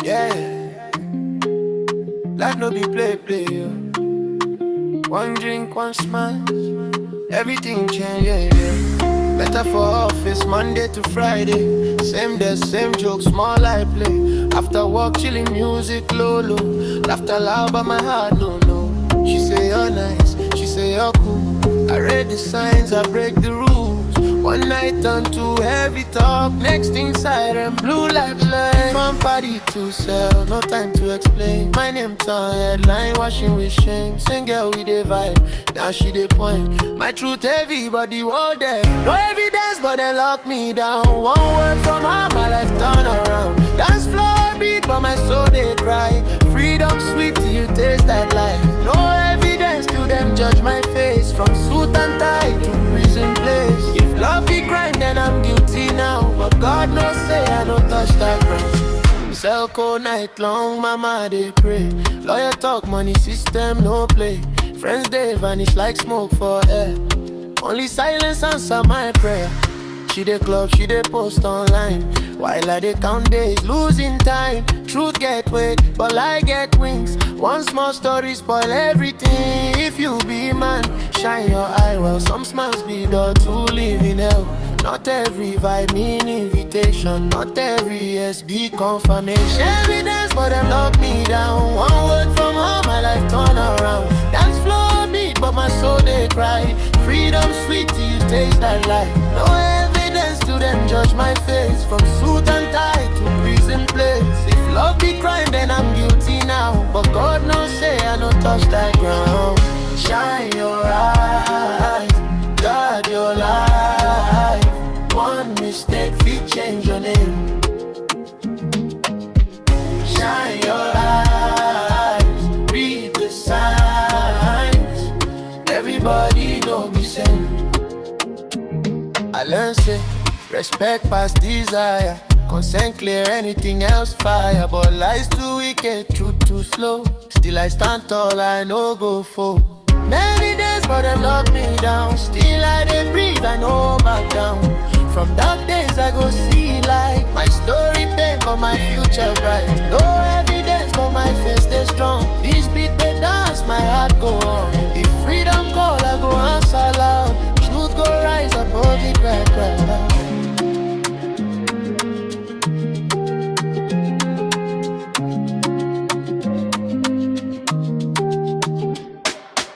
Yeah, life no be play, yo. One drink, one smile, everything change, yeah. Better for office, Monday to Friday. Same day, same joke, small I play. After work, chilling music, low. Laughter loud, but my heart, no. She say you're nice, she say you're cool. I read the signs, I break the rules. One night turn to heavy talk, next inside and blue like flame. From party to sell, no time to explain. My name turn headline, washing with shame. Same girl with a vibe, now she dey point. My truth heavy, but the world there. No evidence, but they lock me down. One word from her, my life turn around. Dance floor beat, but my soul they cry. Freedom sweet till you taste that life. No evidence to them judge my face. From suit and tie to prison place. If love be crime, then I'm guilty now. But God knows say I don't touch that ground. Sell cold night long, mama they pray. Lawyer talk, money system no play. Friends they vanish like smoke for air. Only silence answer my prayer. She dey club, she dey post online. While I dey count days, losing time. Truth get weight, but lie get wings. One small story spoil everything. If you be man, shine your eye well. Some smiles be the to live in hell. Not every vibe mean invitation. Not every yes be confirmation. Evidence, but them lock me down. One word from her, my life turn around. Dance floor beat, but my soul they cry. Freedom sweet till you taste that life. No evidence to them judge my face. From suit and tie to prison place. If love be crime, then I'm guilty now. But God knows say I don't touch that ground. Shine your eyes, guard your life. One mistake, fit change your name. Shine your eyes, read the signs. Everybody don't be same. I learn say, respect past desire. Consent clear, anything else fire. But lies too wicked, truth too slow. Still I stand tall, I no go fall. Many days, but them lock me down. Still I dey breathe, I no back down. From dark days I go see light. My story pain, but my future bright. No evidence, but my face stay strong. This beat they dance, my heart go on.